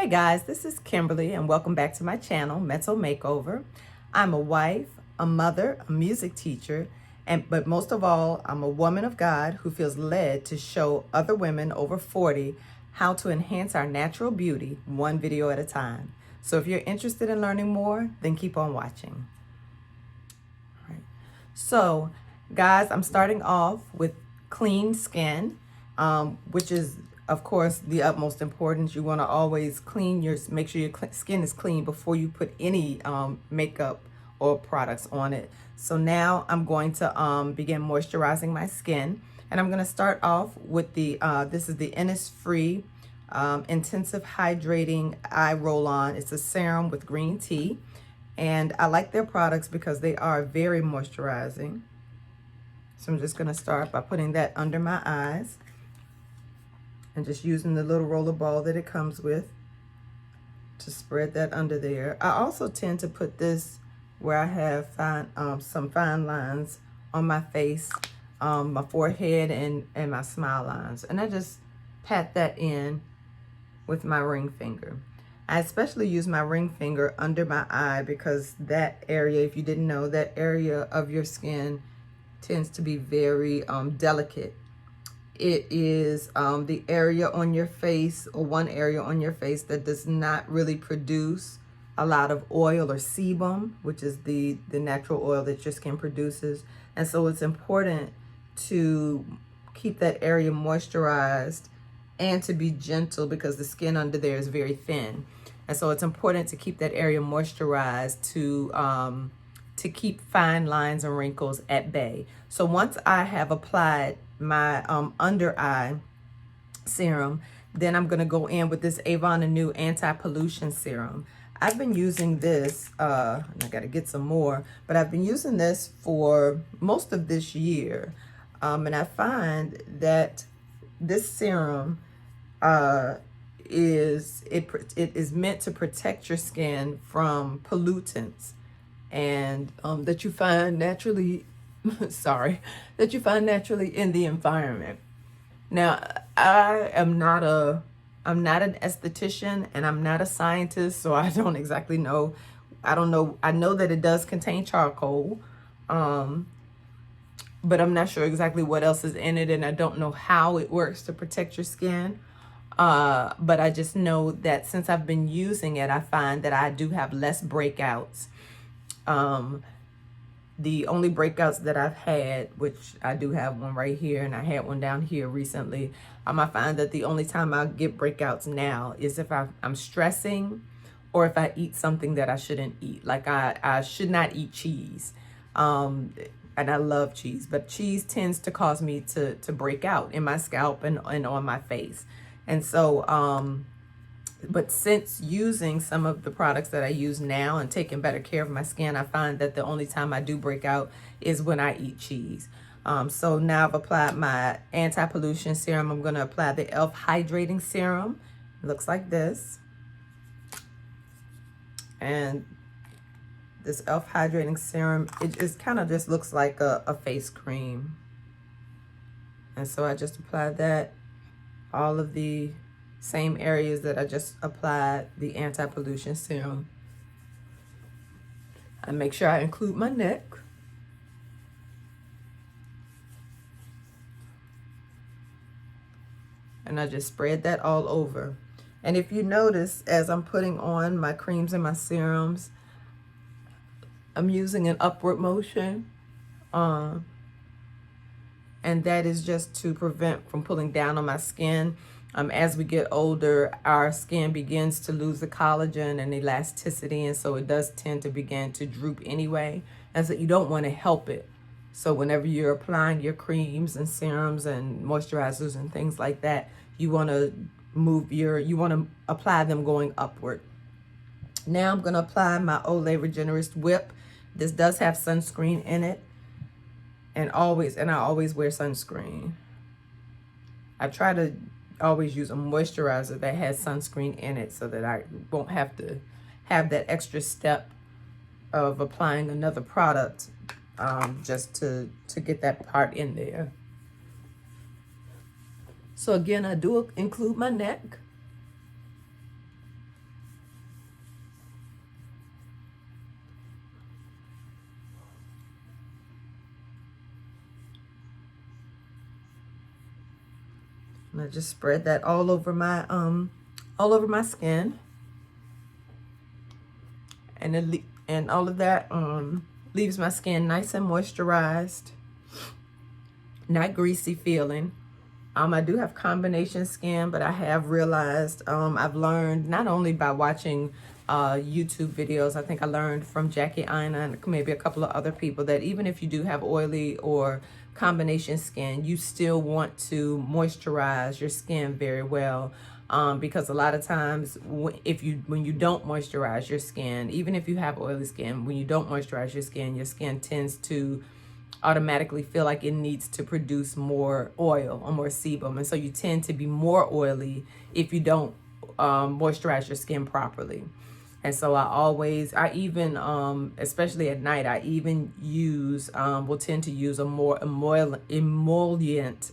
Hey guys, this is Kimberly and welcome back to my channel, Metal Makeover. I'm a wife, a mother, a music teacher, but most of all, I'm a woman of God who feels led to show other women over 40 how to enhance our natural beauty one video at a time. So if you're interested in learning more, then keep on watching. All right. So guys, I'm starting off with clean skin, which is of course the utmost importance. You want to always make sure your skin is clean before you put any makeup or products on it. So now I'm going to begin moisturizing my skin, and I'm going to start off with the this is the Innisfree Intensive Hydrating Eye Roll-On. It's a serum with green tea, and I like their products because they are very moisturizing. So I'm just going to start by putting that under my eyes and just using the little roller ball that it comes with to spread that under there. I also tend to put this where I have some fine lines on my face, my forehead, and my smile lines. And I just pat that in with my ring finger. I especially use my ring finger under my eye because that area, if you didn't know, that area of your skin tends to be very delicate. It is the area on your face, or one area on your face, that does not really produce a lot of oil or sebum, which is the natural oil that your skin produces. And so it's important to keep that area moisturized and to be gentle because the skin under there is very thin. And so it's important to keep that area moisturized to keep fine lines and wrinkles at bay. So once I have applied my under eye serum, then I'm going to go in with this Avon Anew anti-pollution serum. I've been using this, and I got to get some more, but I've been using this for most of this year. And I find that this serum is meant to protect your skin from pollutants and that you find naturally that you find naturally in the environment. Now, I'm not an esthetician and I'm not a scientist, so I don't exactly know. I know that it does contain charcoal, but I'm not sure exactly what else is in it, and I don't know how it works to protect your skin. But I just know that since I've been using it, I find that I do have less breakouts. The only breakouts that I've had, which I do have one right here, and I had one down here recently, I find that the only time I get breakouts now is if I'm stressing or if I eat something that I shouldn't eat. Like I should not eat cheese. And I love cheese, but cheese tends to cause me to break out in my scalp and on my face. And so, but since using some of the products that I use now and taking better care of my skin, I find that the only time I do break out is when I eat cheese. So now I've applied my anti-pollution serum. I'm going to apply the e.l.f. Hydrating Serum. It looks like this. And this e.l.f. Hydrating Serum, it kind of just looks like a face cream. And so I just applied that, all of the same areas that I just applied the anti-pollution serum. I make sure I include my neck. And I just spread that all over. And if you notice, as I'm putting on my creams and my serums, I'm using an upward motion. And that is just to prevent from pulling down on my skin. As we get older, our skin begins to lose the collagen and elasticity, and so it does tend to begin to droop anyway, and so you don't want to help it. So whenever you're applying your creams and serums and moisturizers and things like that, you want to apply them going upward. Now I'm going to apply my Olay Regenerist Whip. This does have sunscreen in it, and I always wear sunscreen. I try to always use a moisturizer that has sunscreen in it so that I won't have to have that extra step of applying another product just to get that part in there. So again, I do include my neck. And I just spread that all over my skin. And all of that leaves my skin nice and moisturized, not greasy feeling. I do have combination skin, but I have realized, I've learned not only by watching YouTube videos, I think I learned from Jackie Aina and maybe a couple of other people, that even if you do have oily or combination skin, you still want to moisturize your skin very well. Because a lot of times when you don't moisturize your skin, even if you have oily skin, when you don't moisturize your skin tends to automatically feel like it needs to produce more oil or more sebum. And so you tend to be more oily if you don't moisturize your skin properly. And so I even, especially at night, I even will tend to use a more emollient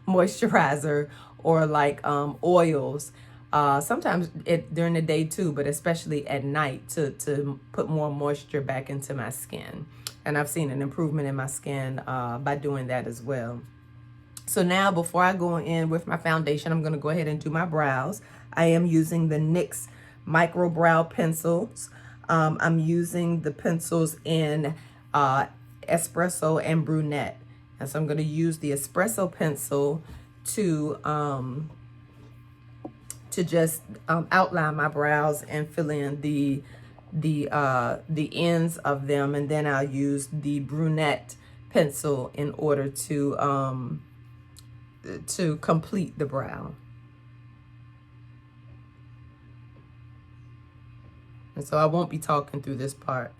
moisturizer, or like oils. Sometimes during the day too, but especially at night to put more moisture back into my skin. And I've seen an improvement in my skin by doing that as well. So now, before I go in with my foundation, I'm going to go ahead and do my brows. I am using the NYX Micro Brow Pencils. I'm using the pencils in Espresso and Brunette. And so I'm going to use the Espresso pencil to just outline my brows and fill in the ends of them, and then I'll use the Brunette pencil in order to complete the brow. And so I won't be talking through this part.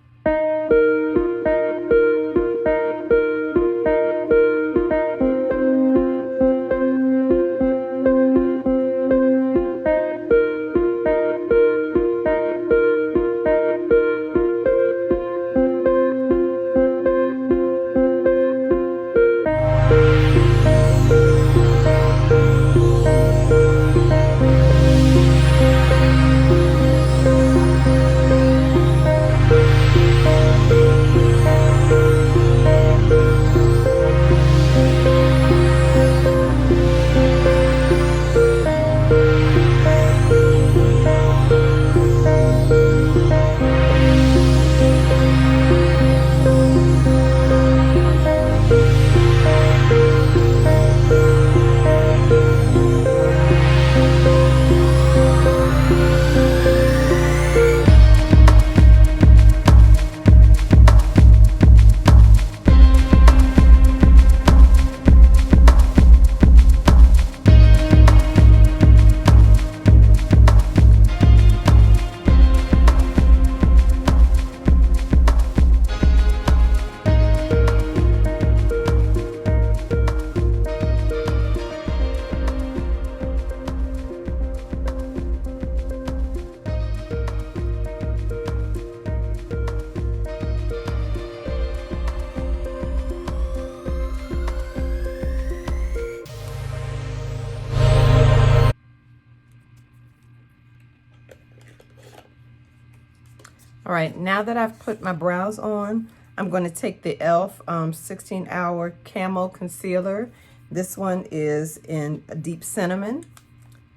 All right, now that I've put my brows on, I'm going to take the e.l.f. 16-hour Camo Concealer. This one is in Deep Cinnamon.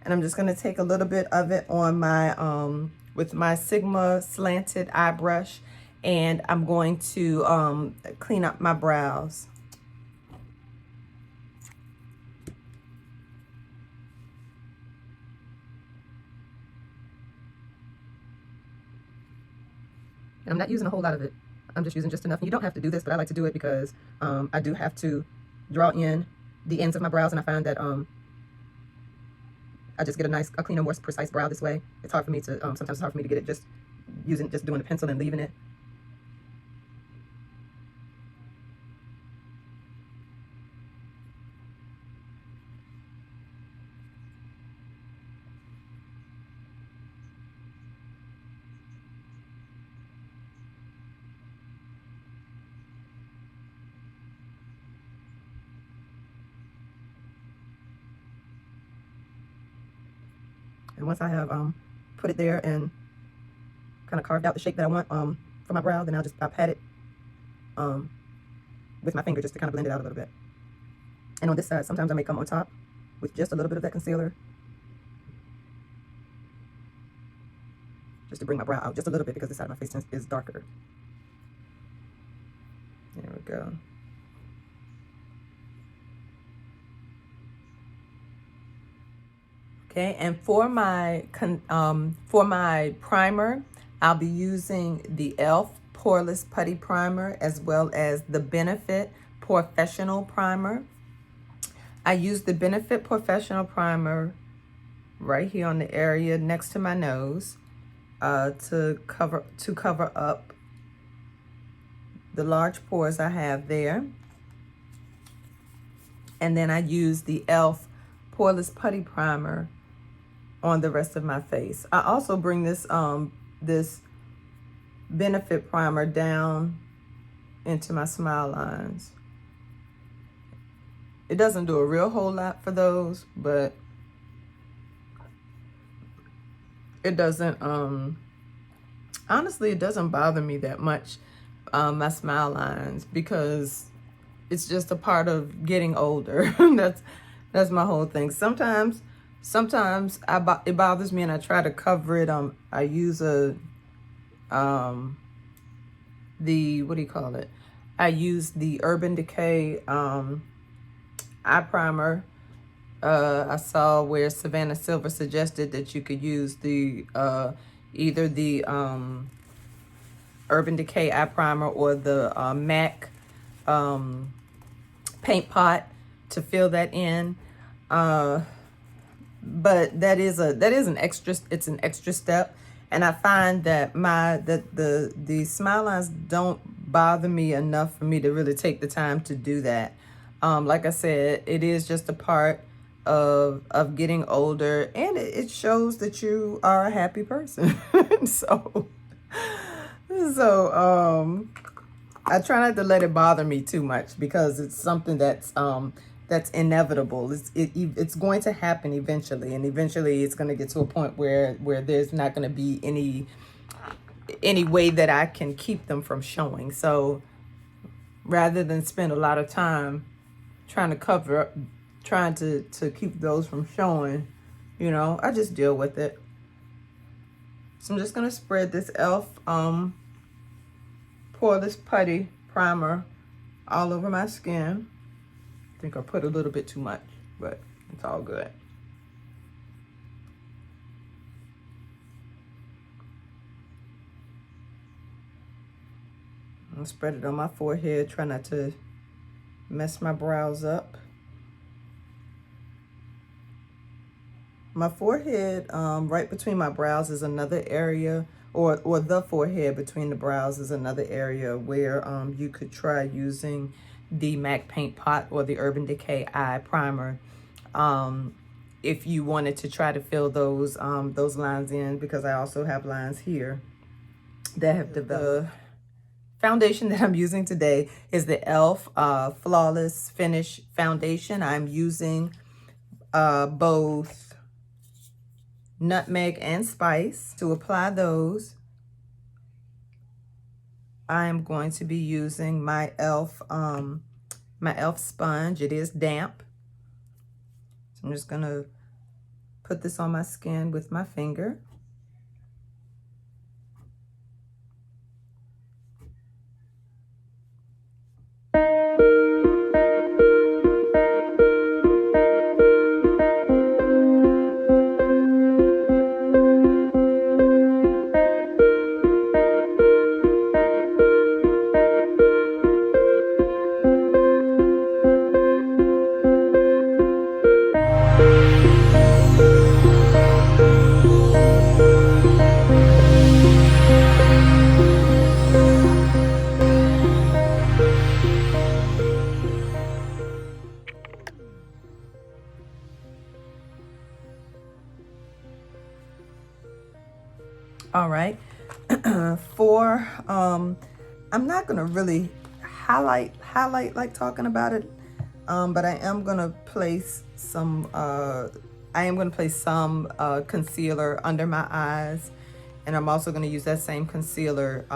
And I'm just going to take a little bit of it on my, with my Sigma slanted eye brush. And I'm going to clean up my brows. I'm not using a whole lot of it. I'm just using just enough. You don't have to do this, but I like to do it because I do have to draw in the ends of my brows, and I find that I just get a cleaner, more precise brow this way. It's hard for me to, sometimes it's hard for me to get it just doing the pencil and leaving it. And once I have put it there and kind of carved out the shape that I want for my brow, then I'll pat it with my finger just to kind of blend it out a little bit. And on this side, sometimes I may come on top with just a little bit of that concealer. Just to bring my brow out just a little bit because this side of my face is darker. There we go. Okay, and for my primer, I'll be using the e.l.f. Poreless Putty Primer as well as the Benefit Professional Primer. I use the Benefit Professional Primer right here on the area next to my nose to cover up the large pores I have there. And then I use the e.l.f. Poreless Putty Primer on the rest of my face. I also bring this this Benefit primer down into my smile lines. It doesn't do a real whole lot for those, but it doesn't honestly, it doesn't bother me that much, my smile lines, because it's just a part of getting older. That's my whole thing. Sometimes it bothers me and I try to cover it. I use the, what do you call it? I use the Urban Decay eye primer. I saw where Savannah Silver suggested that you could use the either the Urban Decay eye primer or the MAC paint pot to fill that in. But that is an extra, it's an extra step. And I find that the smile lines don't bother me enough for me to really take the time to do that. Like I said, it is just a part of getting older, and it shows that you are a happy person. so I try not to let it bother me too much because it's something that's inevitable. It's going to happen eventually, and eventually it's going to get to a point where there's not going to be any way that I can keep them from showing. So rather than spend a lot of time trying to keep those from showing, you know, I just deal with it. So I'm just going to spread this e.l.f. Poreless Putty Primer all over my skin. I think I put a little bit too much, but it's all good. I'll spread it on my forehead. Try not to mess my brows up. My forehead, right between my brows is another area, or the forehead between the brows is another area where you could try using the MAC paint pot or the Urban Decay eye primer if you wanted to try to fill those lines in, because I also have lines here that have developed. The foundation that I'm using today is the e.l.f. Flawless Finish Foundation. I'm using both Nutmeg and Spice. To apply those, I am going to be using my e.l.f. sponge. It is damp. So I'm just gonna put this on my skin with my finger. All right. For I'm not gonna really highlight like talking about it, but I am gonna place some concealer under my eyes, and I'm also gonna use that same concealer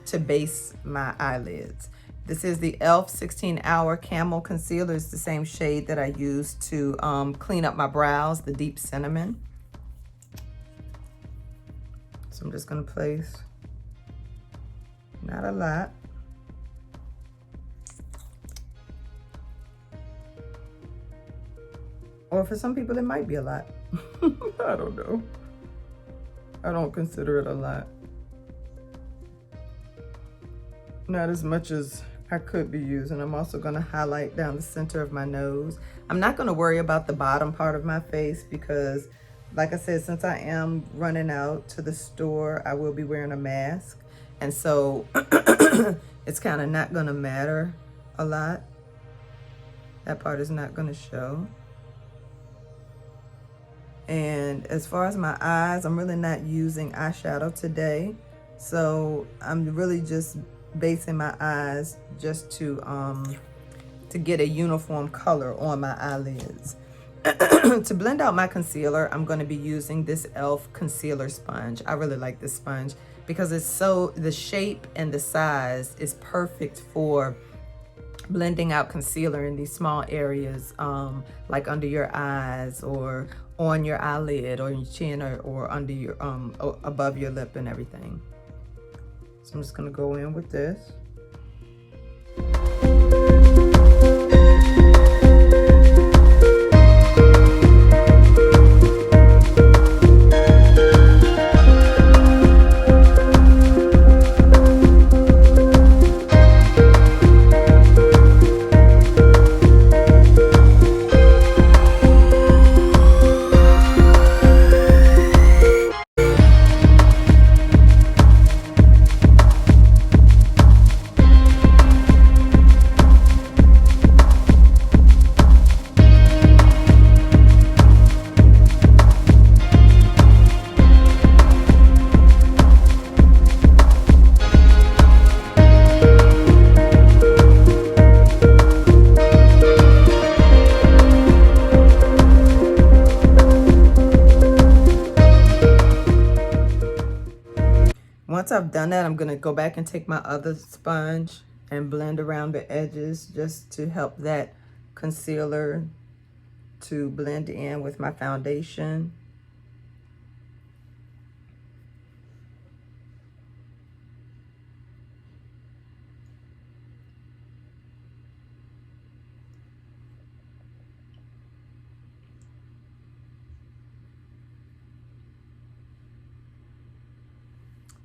to base my eyelids. This is the e.l.f. 16-Hour Camo Concealer. It's the same shade that I used to clean up my brows, the Deep Cinnamon. So I'm just going to place, not a lot. Or for some people, it might be a lot. I don't know. I don't consider it a lot. Not as much as I could be using. I'm also gonna highlight down the center of my nose. I'm not gonna worry about the bottom part of my face because, like I said, since I am running out to the store, I will be wearing a mask. And so it's kind of not gonna matter a lot. That part is not gonna show. And as far as my eyes, I'm really not using eyeshadow today. So I'm really just basing my eyes just to get a uniform color on my eyelids. To blend out my concealer, I'm going to be using this e.l.f. concealer sponge. I really like this sponge because it's so, the shape and the size is perfect for blending out concealer in these small areas, like under your eyes or on your eyelid or your chin or under your above your lip and everything. So I'm just gonna go in with this. Once I've done that, I'm going to go back and take my other sponge and blend around the edges just to help that concealer to blend in with my foundation.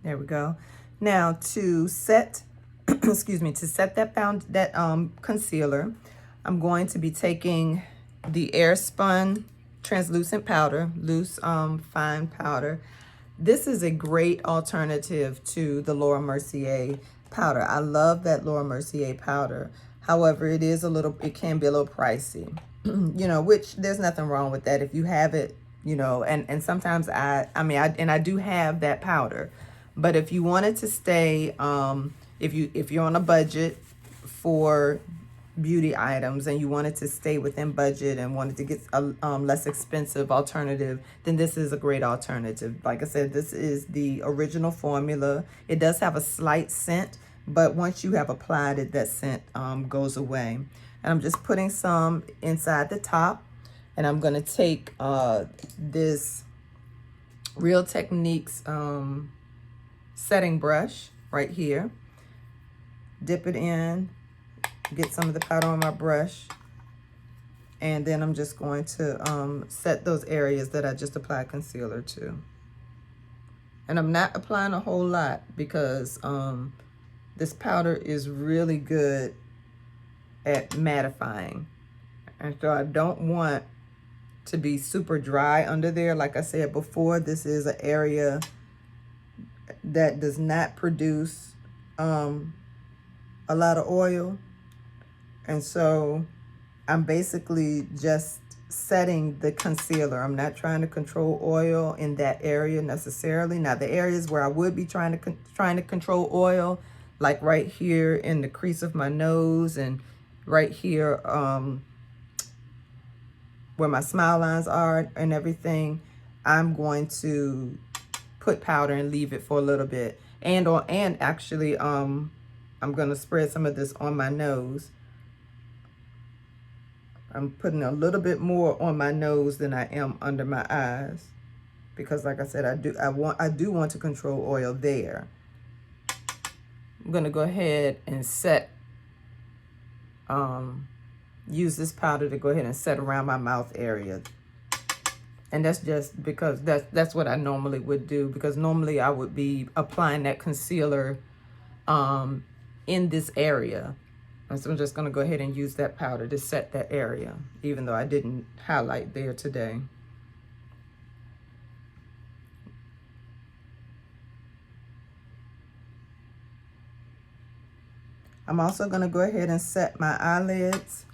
There we go. Now to set, excuse me, to set that concealer, I'm going to be taking the Airspun translucent powder, loose fine powder. This is a great alternative to the Laura Mercier powder. I love that Laura Mercier powder. However, it can be a little pricey, you know, which there's nothing wrong with that if you have it, you know, and sometimes I do have that powder. But if you wanted to stay, if you're on a budget for beauty items and you wanted to stay within budget and wanted to get a less expensive alternative, then this is a great alternative. Like I said, this is the original formula. It does have a slight scent, but once you have applied it, that scent goes away. And I'm just putting some inside the top, and I'm going to take this Real Techniques setting brush right here, dip it in, get some of the powder on my brush, and then I'm just going to set those areas that I just applied concealer to. And I'm not applying a whole lot because this powder is really good at mattifying, and so I don't want to be super dry under there. Like I said before, this is an area that does not produce a lot of oil, and so I'm basically just setting the concealer. I'm not trying to control oil in that area necessarily. Now the areas where I would be trying to control oil, like right here in the crease of my nose and right here where my smile lines are and everything, I'm going to put powder and leave it for a little bit. And actually, I'm I'm going to spread some of this on my nose. I'm putting a little bit more on my nose than I am under my eyes, because like I said, I do want to control oil there. I'm going to go ahead and set use this powder to go ahead and set around my mouth area. And that's just because that's what I normally would do, because normally I would be applying that concealer in this area. And so I'm just going to go ahead and use that powder to set that area, even though I didn't highlight there today. I'm also going to go ahead and set my eyelids.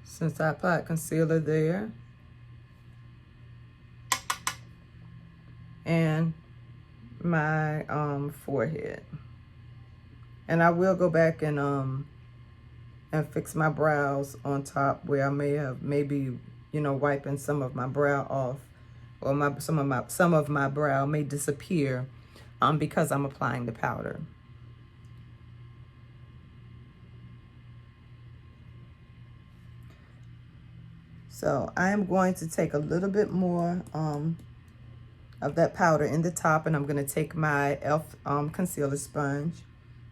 Since I applied concealer there. And my forehead. And I will go back and fix my brows on top, where I may have maybe, you know, wiping some of my brow off, or some of my brow may disappear because I'm applying the powder. So I am going to take a little bit more of that powder in the top, and I'm going to take my e.l.f. Concealer sponge,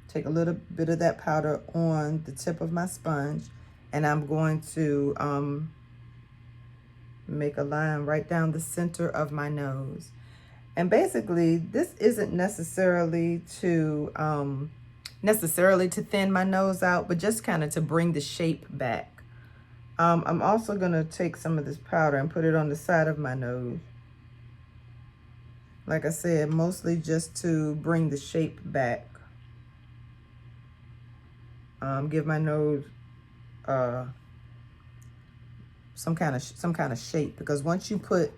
take a little bit of that powder on the tip of my sponge, and I'm going to make a line right down the center of my nose. And basically, this isn't necessarily to thin my nose out, but just kind of to bring the shape back. I'm also going to take some of this powder and put it on the side of my nose. Like I said, mostly just to bring the shape back. Give my nose some kind of shape, because once you put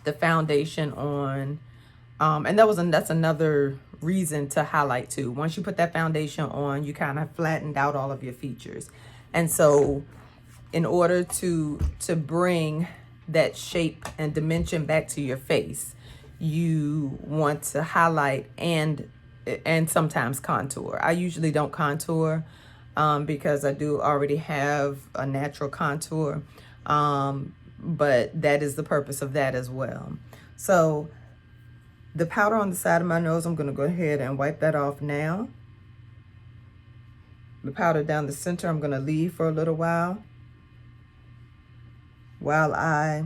the foundation on, and that's another reason to highlight too. Once you put that foundation on, you kind of flattened out all of your features. And so in order to bring that shape and dimension back to your face, you want to highlight and sometimes contour. I usually don't contour because I do already have a natural contour, but that is the purpose of that as well. So the powder on the side of my nose, I'm going to go ahead and wipe that off now. The powder down the center, I'm going to leave for a little while I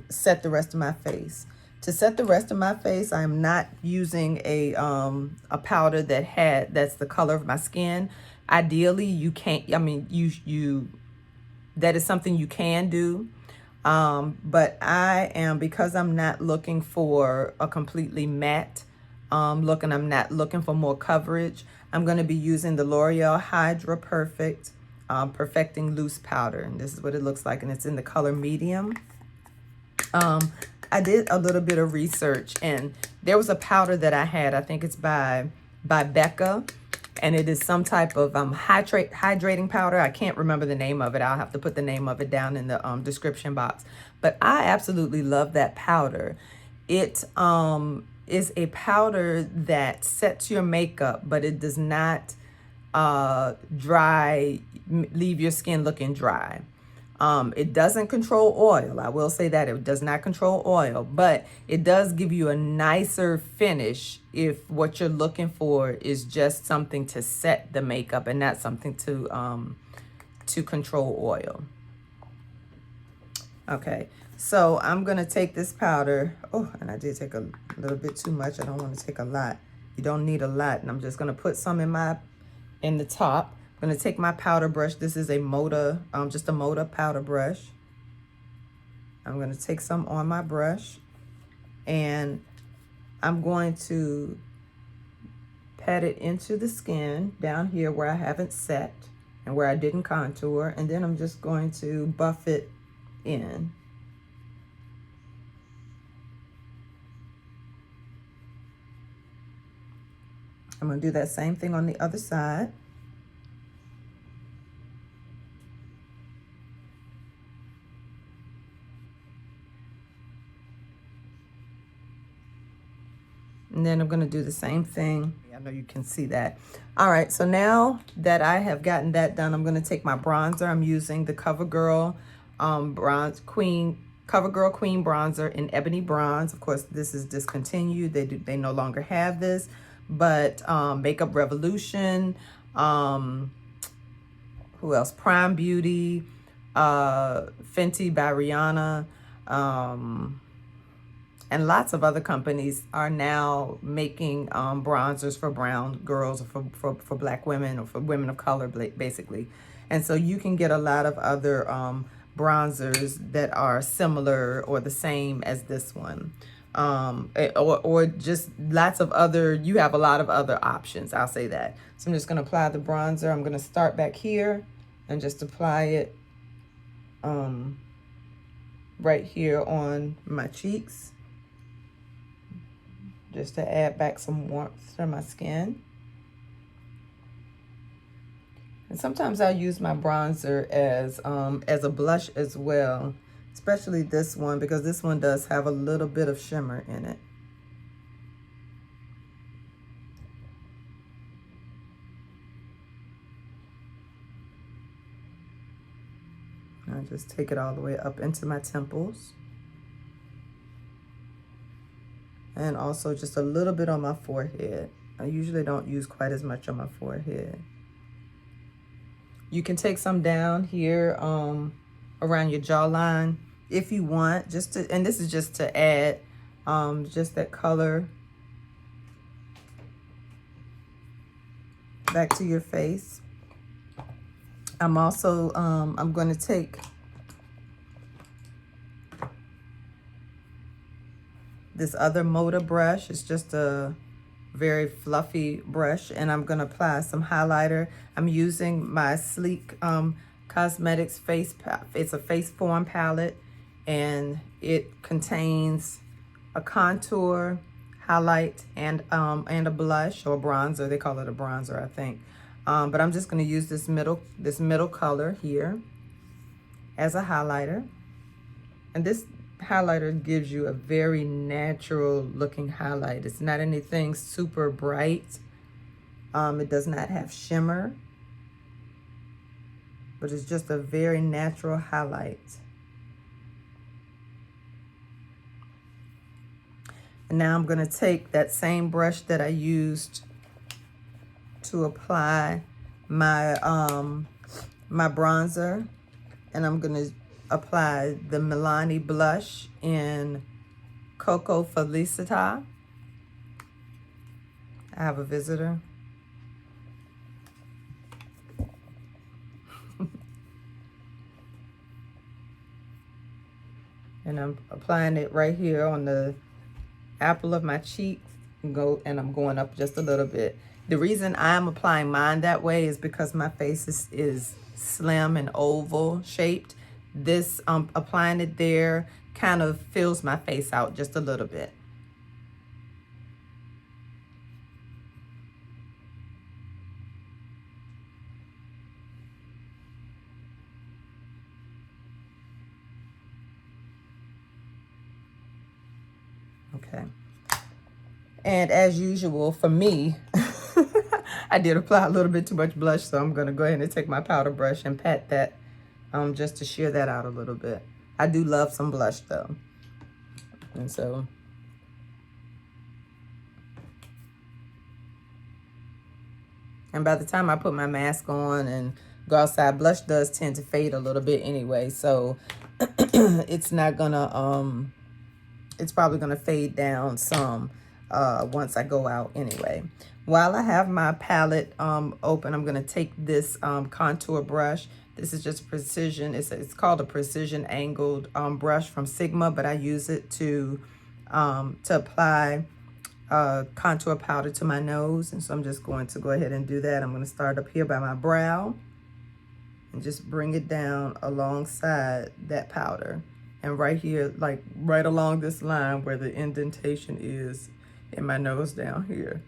set the rest of my face. To set the rest of my face, I'm not using a powder that's the color of my skin. Ideally, you can't. I mean, that is something you can do. But I am, because I'm not looking for a completely matte look, and I'm not looking for more coverage, I'm going to be using the L'Oreal Hydra Perfect Perfecting Loose Powder. And this is what it looks like, and it's in the color medium. I did a little bit of research, and there was a powder that I had, I think it's by Becca, and it is some type of hydrating powder. I can't remember the name of it. I'll have to put the name of it down in the description box. But I absolutely love that powder. It is a powder that sets your makeup, but it does not leave your skin looking dry. It doesn't control oil. I will say that it does not control oil, but it does give you a nicer finish if what you're looking for is just something to set the makeup and not something to control oil. Okay, so I'm gonna take this powder. Oh, and I did take a little bit too much. I don't want to take a lot. You don't need a lot, and I'm just gonna put some in the top. I'm going to take my powder brush. This is a Moda, just a Moda powder brush. I'm going to take some on my brush, and I'm going to pat it into the skin down here where I haven't set and where I didn't contour, and then I'm just going to buff it in. I'm going to do that same thing on the other side. And then I'm going to do the same thing. I know you can see that. All right, so now that I have gotten that done, I'm going to take my bronzer. I'm using the Covergirl Covergirl Queen Bronzer in Ebony Bronze. Of course, this is discontinued. They no longer have this. But Makeup Revolution, who else? Prime Beauty, Fenty by Rihanna, and lots of other companies are now making bronzers for brown girls, or for black women, or for women of color, basically. And so you can get a lot of other bronzers that are similar or the same as this one. Or just lots of other, you have a lot of other options, I'll say that. So I'm just going to apply the bronzer. I'm going to start back here and just apply it right here on my cheeks, just to add back some warmth to my skin. And sometimes I'll use my bronzer as a blush as well, especially this one, because this one does have a little bit of shimmer in it. I'll just take it all the way up into my temples. And also just a little bit on my forehead. I usually don't use quite as much on my forehead. You can take some down here around your jawline if you want, just to, and this is just to add just that color back to your face. I'm also, I'm going to take this other Moda brush. It's just a very fluffy brush, and I'm going to apply some highlighter. I'm using my Sleek Cosmetics it's a face form palette, and it contains a contour, highlight, and a blush or bronzer. They call it a bronzer, I think. But I'm just going to use this middle color here as a highlighter. And this highlighter gives you a very natural looking highlight. It's not anything super bright. It does not have shimmer, but it's just a very natural highlight. And now I'm going to take that same brush that I used to apply my my bronzer, and I'm going to apply the Milani blush in Cocoa Felicita. I have a visitor. And I'm applying it right here on the apple of my cheek, and I'm going up just a little bit. The reason I'm applying mine that way is because my face is slim and oval shaped. This applying it there kind of fills my face out just a little bit. Okay. And as usual for me, I did apply a little bit too much blush, so I'm going to go ahead and take my powder brush and pat that just to sheer that out a little bit. I do love some blush though. And so by the time I put my mask on and go outside, blush does tend to fade a little bit anyway, so it's not gonna it's probably gonna fade down some once I go out anyway. While I have my palette open, I'm gonna take this contour brush. This is just precision. It's called a precision angled brush from Sigma, but I use it to apply contour powder to my nose. And so I'm just going to go ahead and do that. I'm going to start up here by my brow and just bring it down alongside that powder. And right here, like right along this line where the indentation is in my nose down here.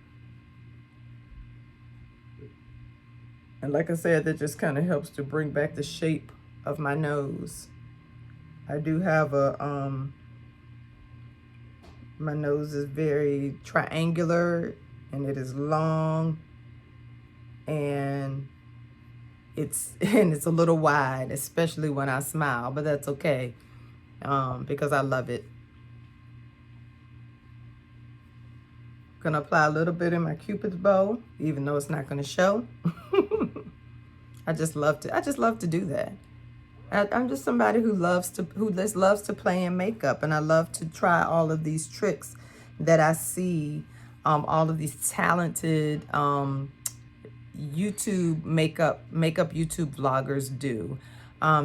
And like I said, that just kind of helps to bring back the shape of my nose. I do have a My nose is very triangular, and it is long, and it's a little wide, especially when I smile, but that's okay, because I love it. Gonna apply a little bit in my Cupid's bow, even though it's not gonna show. I just love to do that. I'm just somebody who just loves to play in makeup, and I love to try all of these tricks that I see all of these talented YouTube makeup YouTube vloggers do,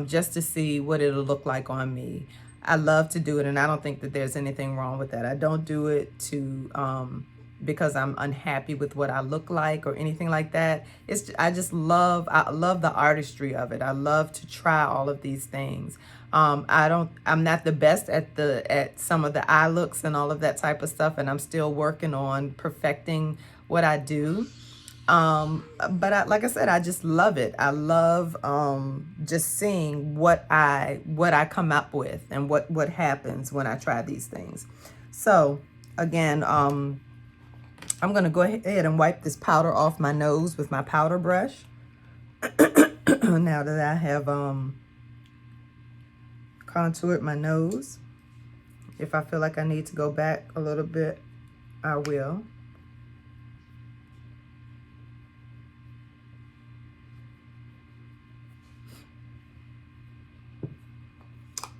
just to see what it'll look like on me. I love to do it, and I don't think that there's anything wrong with that. I don't do it to because I'm unhappy with what I look like or anything like that. I love the artistry of it. I love to try all of these things. I'm not the best at some of the eye looks and all of that type of stuff, and I'm still working on perfecting what I do. But like I said, I just love it. I love just seeing what I come up with and what happens when I try these things. So again, I'm gonna go ahead and wipe this powder off my nose with my powder brush. Now that I have contoured my nose. If I feel like I need to go back a little bit, I will.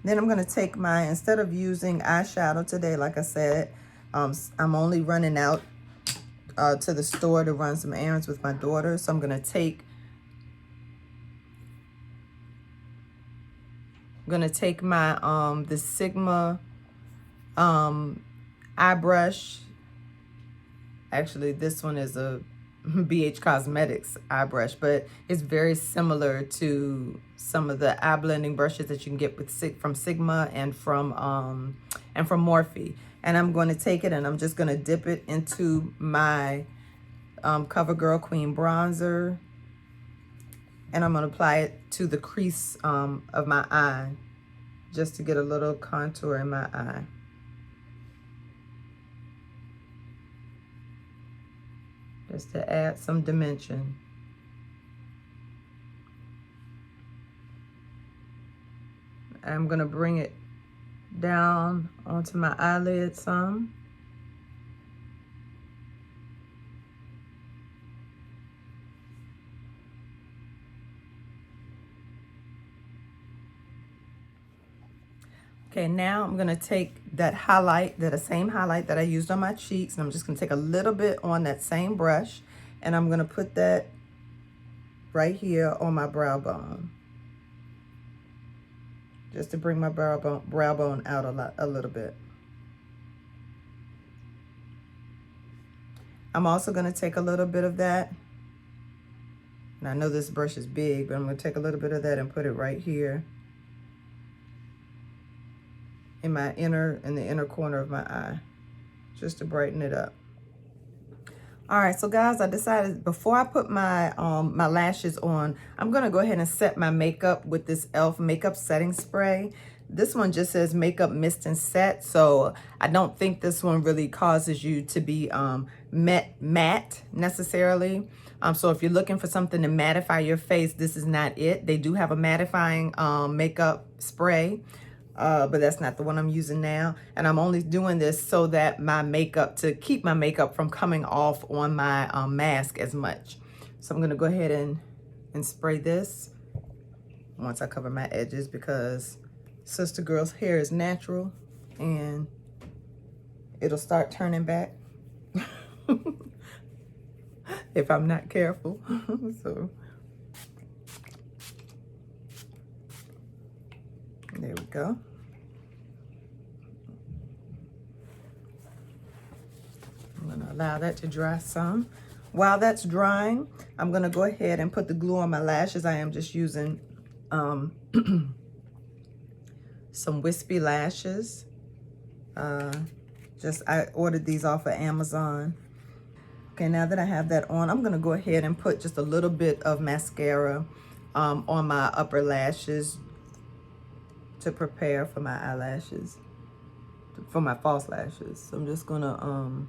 Then I'm going to take instead of using eyeshadow today, like I said, I'm only running out to the store to run some errands with my daughter. So I'm going to take my the Sigma eye brush. Actually, this one is a BH Cosmetics eye brush, but it's very similar to some of the eye blending brushes that you can get from Sigma and from Morphe. And I'm going to take it and I'm just going to dip it into my Covergirl Queen bronzer, and I'm going to apply it to the crease of my eye, just to get a little contour in my eye. Just to add some dimension. I'm going to bring it down onto my eyelid some. Okay, now I'm going to take that same highlight that I used on my cheeks, and I'm just going to take a little bit on that same brush, and I'm going to put that right here on my brow bone, just to bring my brow bone out a little bit. I'm also going to take a little bit of that, and I know this brush is big, but I'm going to take a little bit of that and put it right here in the inner corner of my eye, just to brighten it up. All right, so guys, I decided before I put my my lashes on, I'm gonna go ahead and set my makeup with this e.l.f. makeup setting spray. This one just says makeup mist and set, so I don't think this one really causes you to be matte necessarily. So if you're looking for something to mattify your face, this is not it. They do have a mattifying makeup spray, but that's not the one I'm using now. And I'm only doing this so that to keep my makeup from coming off on my mask as much. So I'm gonna go ahead and spray this once I cover my edges, because Sister Girl's hair is natural and it'll start turning back if I'm not careful. So there we go. I'm gonna allow that to dry some. While that's drying, I'm gonna go ahead and put the glue on my lashes. I am just using some wispy lashes. I ordered these off of Amazon. Okay, now that I have that on, I'm gonna go ahead and put just a little bit of mascara on my upper lashes to prepare for my eyelashes. for my false lashes. So I'm just gonna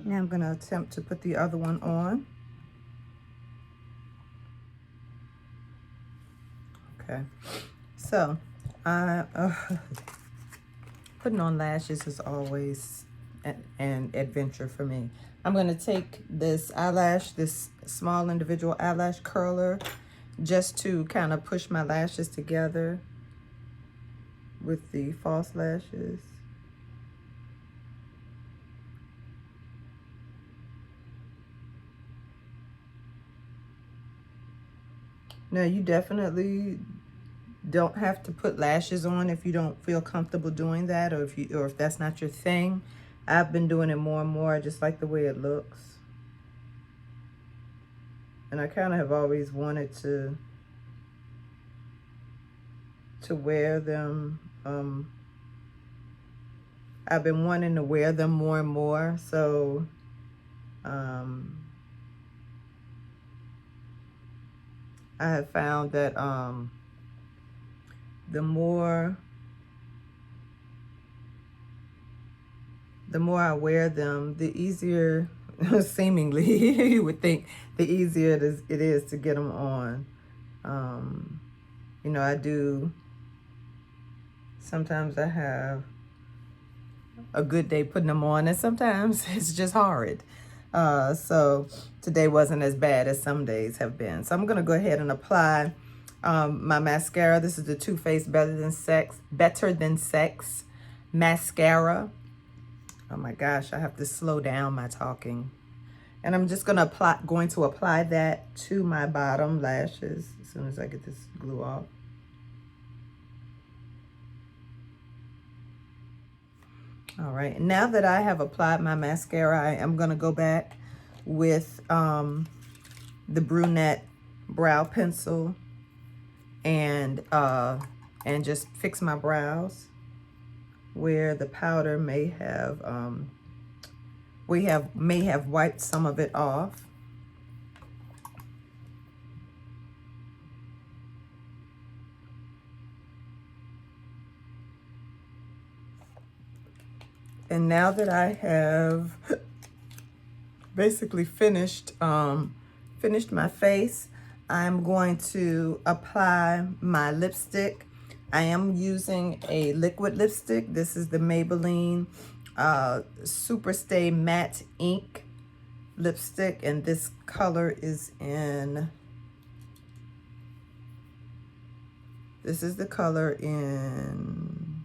now I'm gonna attempt to put the other one on. Okay, so I putting on lashes is always an adventure for me. I'm gonna take this this small individual eyelash curler, just to kind of push my lashes together with the false lashes. Now you definitely don't have to put lashes on if you don't feel comfortable doing that, or if that's not your thing. I've been doing it more and more. I just like the way it looks. And I kind of have always wanted to wear them. I've been wanting to wear them more and more. So I have found that the more I wear them, the easier, seemingly, you would think, the easier it is to get them on. You know, I do, sometimes I have a good day putting them on, and sometimes it's just horrid. So today wasn't as bad as some days have been. So I'm gonna go ahead and apply my mascara. This is the Too Faced Better Than Sex mascara. Oh my gosh, I have to slow down my talking. And I'm just going to apply that to my bottom lashes as soon as I get this glue off. All right, now that I have applied my mascara, I am going to go back with the Brunette brow pencil and just fix my brows where the powder may have may have wiped some of it off. And now that I have basically finished my face, I'm going to apply my lipstick. I am using a liquid lipstick. This is the Maybelline Superstay Matte Ink lipstick, and this color is this is the color in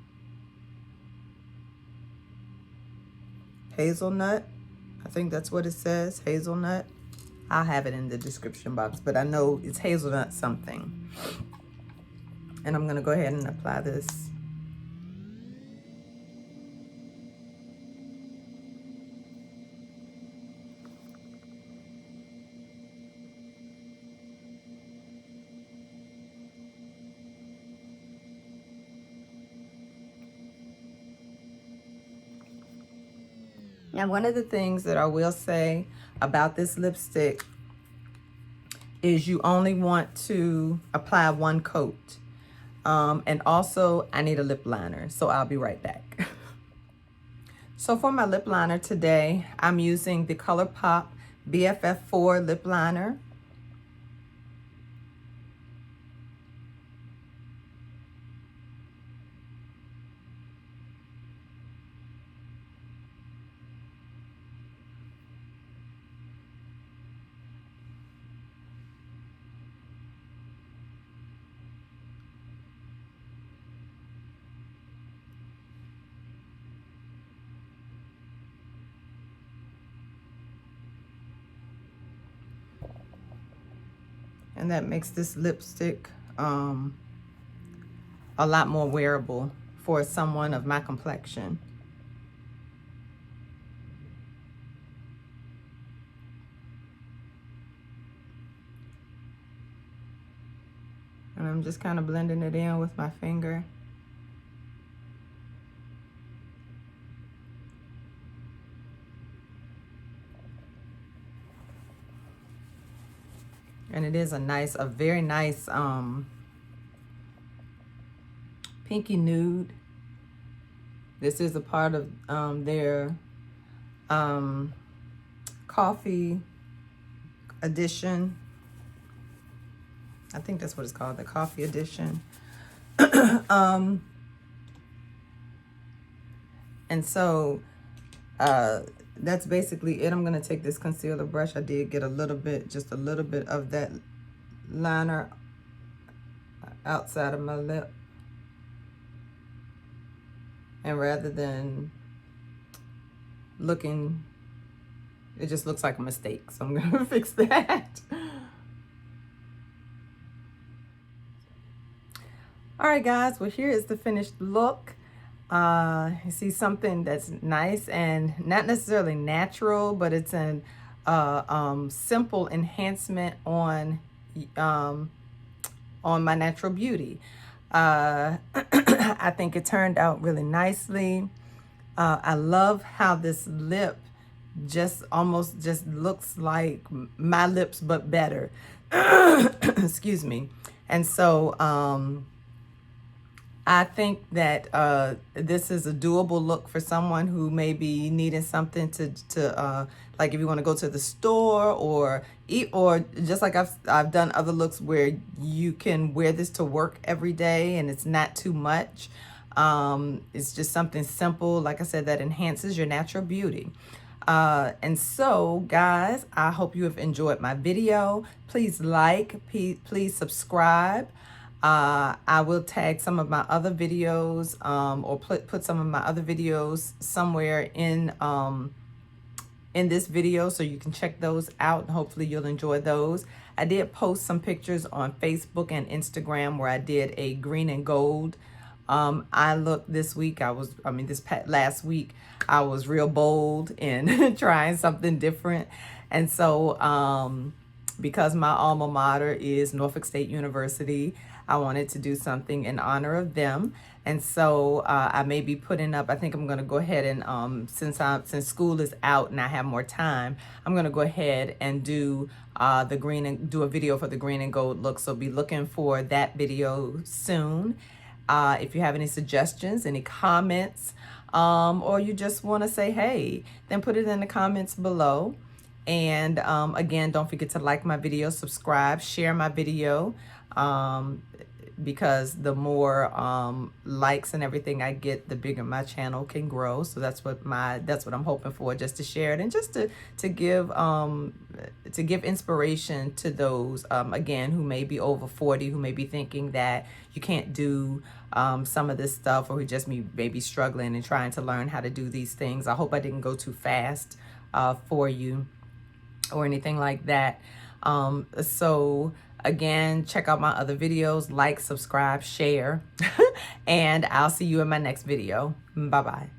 Hazelnut. I think that's what it says, Hazelnut. I'll have it in the description box, but I know it's Hazelnut something. And I'm gonna go ahead and apply this. Now, one of the things that I will say about this lipstick is you only want to apply one coat. And also, I need a lip liner, so I'll be right back. So for my lip liner today, I'm using the ColourPop BFF4 lip liner. And that makes this lipstick a lot more wearable for someone of my complexion. And I'm just kind of blending it in with my finger. And it is a very nice pinky nude. This is a part of their coffee edition. I think that's what it's called, the coffee edition. And so that's basically it. I'm gonna take this concealer brush. I did get a little bit, just a little bit of that liner outside of my lip. And rather than looking, it just looks like a mistake. So I'm gonna fix that. All right, guys, well, here is the finished look. You see something that's nice and not necessarily natural, but it's an simple enhancement on my natural beauty. I think it turned out really nicely. I love how this lip almost just looks like my lips, but better. Excuse me. And so, I think that this is a doable look for someone who may be needing something to like if you want to go to the store or eat, or just like I've done other looks where you can wear this to work every day and it's not too much. It's just something simple, like I said, that enhances your natural beauty. And so, guys, I hope you have enjoyed my video. Please like, please subscribe. I will tag some of my other videos or put some of my other videos somewhere in this video so you can check those out, and hopefully you'll enjoy those. I did post some pictures on Facebook and Instagram where I did a green and gold eye look this week. Last week I was real bold in trying something different. And so because my alma mater is Norfolk State University, I wanted to do something in honor of them. And so I may be putting up, I think I'm going to go ahead and since school is out and I have more time, I'm going to go ahead and do a video for the green and gold look. So be looking for that video soon. If you have any suggestions, any comments, or you just want to say hey, then put it in the comments below. And again, don't forget to like my video, subscribe, share my video, because the more likes and everything I get, the bigger my channel can grow. So that's what I'm hoping for, just to share it and just to give inspiration to those again who may be over 40, who may be thinking that you can't do some of this stuff, or who just may be struggling and trying to learn how to do these things. I hope I didn't go too fast for you or anything like that. So again, check out my other videos, like, subscribe, share, and I'll see you in my next video. Bye-bye.